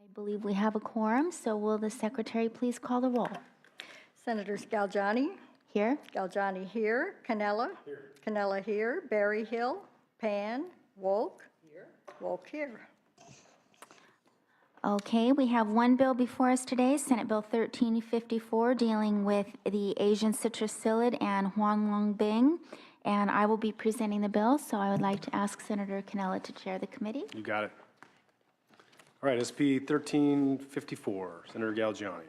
I believe we have a quorum, so will the secretary please call the roll? Senators Galgiani, Here. Galgiani here, Cannella. Here. Cannella here, Berryhill, Pan, Wolk. Here. Wolk here. Okay, we have one bill before us today, Senate Bill 1354, dealing with the Asian citrus psyllid and Huanglong Bing. And I will be presenting the bill, so I would like to ask Senator Cannella to chair the committee. You got it. All right, SB 1354, Senator Galgiani.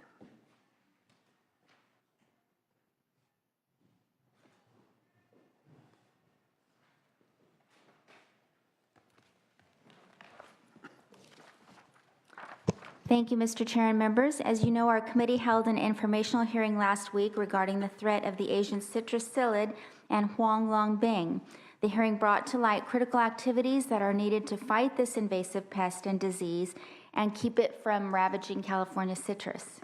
Thank you, Mr. Chair and members. As you know, our committee held an informational hearing last week regarding the threat of the Asian citrus psyllid and Huanglong Bing. The hearing brought to light critical activities that are needed to fight this invasive pest and disease and keep it from ravaging California citrus.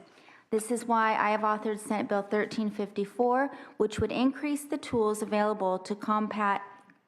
This is why I have authored Senate Bill 1354, which would increase the tools available to combat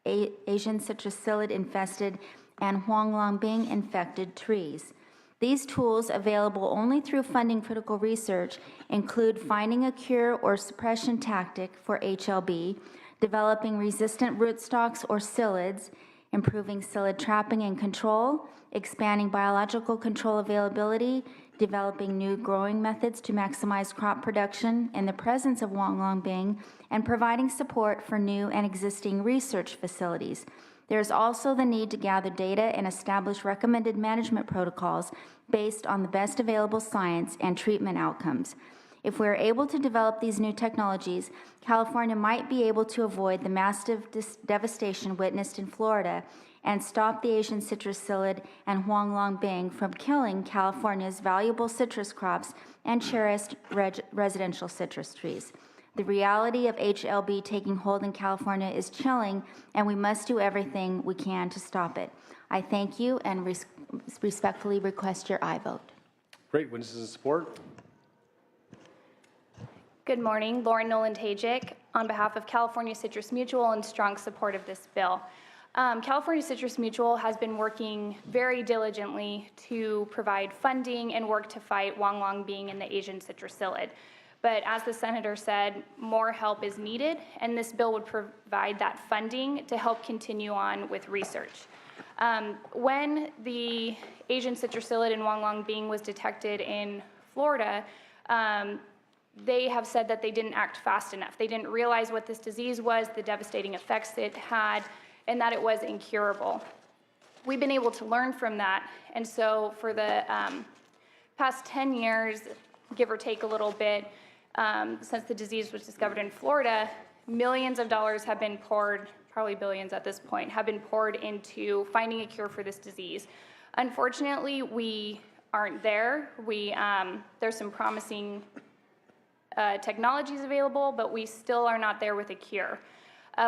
Asian citrus psyllid infested and Huanglong Bing infected trees. These tools, available only through funding critical research, include finding a cure or suppression tactic for HLB, developing resistant rootstocks or psyllids, improving psyllid trapping and control, expanding biological control availability, developing new growing methods to maximize crop production in the presence of Huanglong Bing, and providing support for new and existing research facilities. There is also the need to gather data and establish recommended management protocols based on the best available science and treatment outcomes. If we are able to develop these new technologies, California might be able to avoid the massive devastation witnessed in Florida and stop the Asian citrus psyllid and Huanglong Bing from killing California's valuable citrus crops and cherished residential citrus trees. The reality of HLB taking hold in California is chilling, and we must do everything we can to stop it. I thank you and respectfully request your aye vote. Great. Witnesses in support? Good morning. Lauren Nolan-Tajik on behalf of California Citrus Mutual in strong support of this bill. California Citrus Mutual has been working very diligently to provide funding and work to fight Huanglong Bing and the Asian citrus psyllid. But as the senator said, more help is needed, and this bill would provide that funding to help continue on with research. When the Asian citrus psyllid and Huanglong Bing was detected in Florida, they have said that they didn't act fast enough. They didn't realize what this disease was, the devastating effects it had, and that it was incurable. We've been able to learn from that, and so for the past 10 years, give or take a little bit, since the disease was discovered in Florida, millions of dollars have been poured, probably billions at this point, have been poured into finding a cure for this disease. Unfortunately, we aren't there. There's some promising technologies available, but we still are not there with a cure.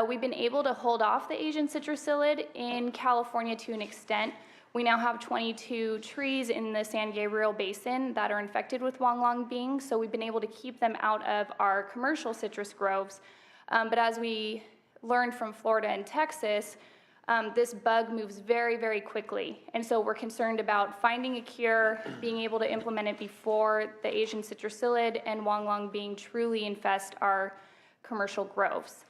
We've been able to hold off the Asian citrus psyllid in California to an extent. We now have 22 trees in the San Gabriel Basin that are infected with Huanglong Bing, so we've been able to keep them out of our commercial citrus groves. But as we learned from Florida and Texas, this bug moves very, very quickly. And so we're concerned about finding a cure, being able to implement it before the Asian citrus psyllid and Huanglong Bing truly infest our commercial groves.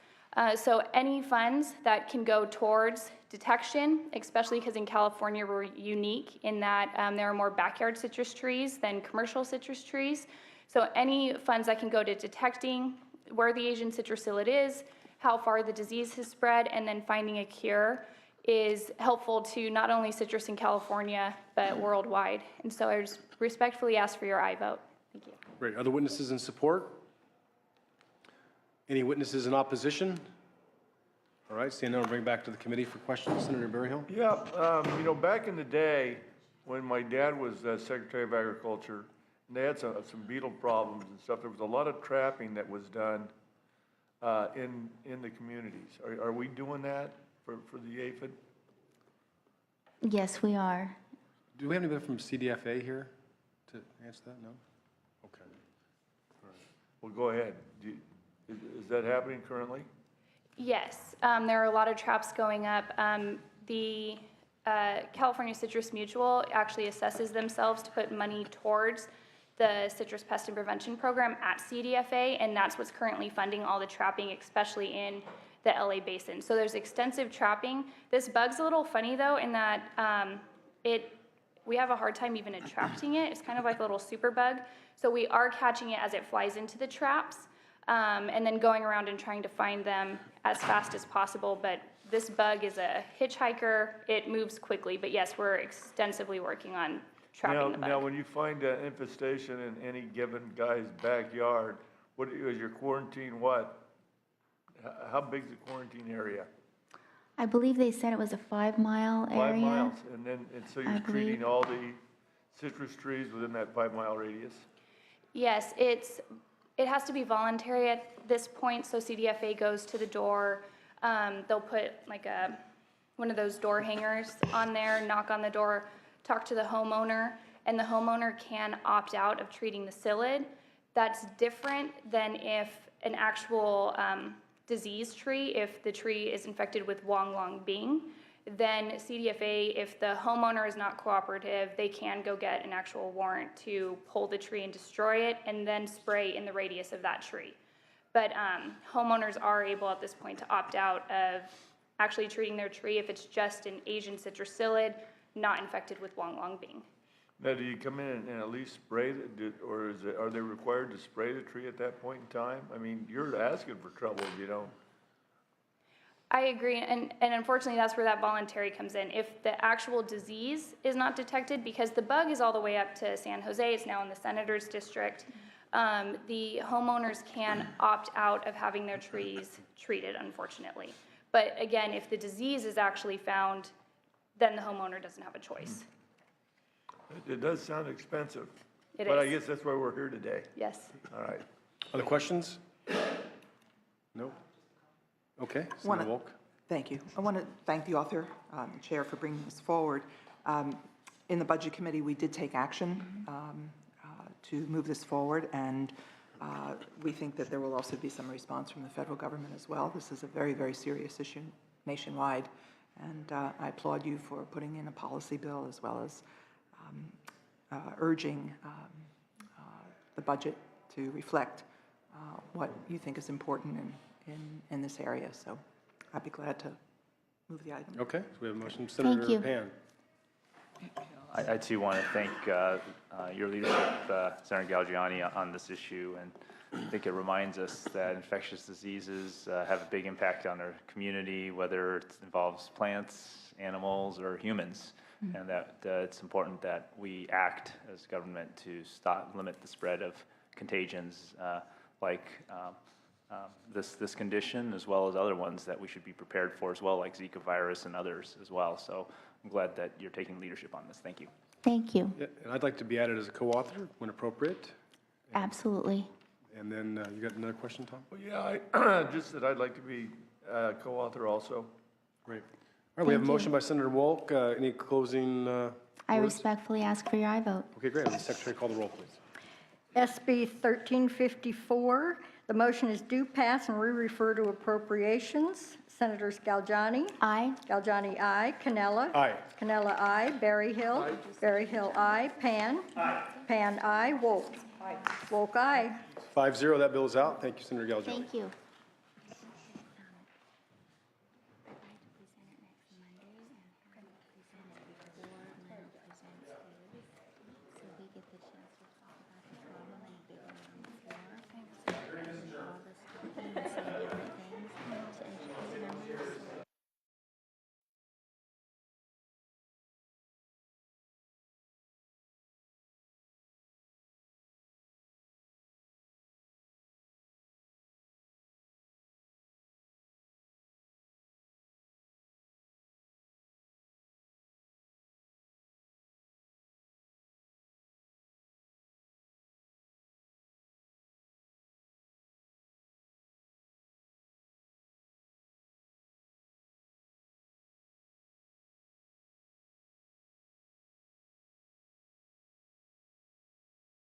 So any funds that can go towards detection, especially because in California we're unique in that there are more backyard citrus trees than commercial citrus trees. So any funds that can go to detecting where the Asian citrus psyllid is, how far the disease has spread, and then finding a cure is helpful to not only citrus in California, but worldwide. And so I just respectfully ask for your aye vote. Thank you. Great. Other witnesses in support? Any witnesses in opposition? All right, stand down and bring back to the committee for questions. Senator Berryhill? Yeah, you know, back in the day when my dad was Secretary of Agriculture, and they had some beetle problems and stuff, there was a lot of trapping that was done in the communities. Are we doing that for the aphid? Yes, we are. Do we have anybody from CDFA here to answer that? No? Okay. All right. Well, go ahead. Is that happening currently? Yes, there are a lot of traps going up. The California Citrus Mutual actually assesses themselves to put money towards the citrus pest and prevention program at CDFA, and that's what's currently funding all the trapping, especially in the LA basin. So there's extensive trapping. This bug's a little funny though, in that we have a hard time even attracting it. It's kind of like a little super bug. So we are catching it as it flies into the traps, and then going around and trying to find them as fast as possible. But this bug is a hitchhiker. It moves quickly, but yes, we're extensively working on trapping the bug. Now, when you find an infestation in any given guy's backyard, what is your quarantine what? How big's the quarantine area? I believe they said it was a 5-mile area. 5 miles, and so I you're believe. treating all the citrus trees within that 5-mile radius? Yes, it has to be voluntary at this point, so CDFA goes to the door. They'll put like one of those door hangers on there, knock on the door, talk to the homeowner, and the homeowner can opt out of treating the psyllid. That's different than if an actual disease tree, if the tree is infected with Huang Long Bing, then CDFA, if the homeowner is not cooperative, they can go get an actual warrant to pull the tree and destroy it and then spray in the radius of that tree. But homeowners are able at this point to opt out of actually treating their tree if it's just an Asian citrus psyllid not infected with Huang Long Bing. Now, do you come in and at least spray, or are they required to spray the tree at that point in time? I mean, you're asking for trouble if you don't. I agree, and unfortunately, that's where that voluntary comes in. If the actual disease is not detected, because the bug is all the way up to San Jose, it's now in the Senator's District, the homeowners can opt out of having their trees treated, unfortunately. But again, if the disease is actually found, then the homeowner doesn't have a choice. It does sound expensive. It But I is. guess that's why we're here today. Yes. All right. Other questions? No? Okay, Senator Wolk. Thank you. I want to thank the author, the chair, for bringing this forward. In the Budget Committee, we did take action to move this forward, and we think that there will also be some response from the federal government as well. This is a very, very serious issue nationwide, and I applaud you for putting in a policy bill as well as urging the budget to reflect what you think is important in this area. So I'd be glad to move the item. Okay, so we have a motion. Senator you. Pan. I too want to thank your leadership, Senator Galgiani, on this issue, and I think it reminds us that infectious diseases have a big impact on our community, whether it involves plants, animals, or humans, and that it's important that we act as government to limit the spread of contagions like this condition, as well as other ones that we should be prepared for as well, like Zika virus and others as well. So I'm glad that you're taking leadership on this. Thank you. Thank you. Yeah, and I'd like to be added as a co-author when appropriate. Absolutely. And then you got another question, Tom? Well, yeah, just that I'd like to be co-author also. Great. All right, we have a Thank you. motion by Senator Wolk. Any closing I words? respectfully ask for your aye vote. Okay, great. Will the secretary call the roll, please? SB 1354, the motion is due pass and re-refer to appropriations. Senators Galgiani? Aye. Galgiani, aye. Cannella? Aye. Cannella, aye. Berry Hill? Berry Hill, aye. Pan? Pan, aye. Wolk? Wolk, aye. 5-0, that bill is out. Thank you, Senator Galgiani. Thank you.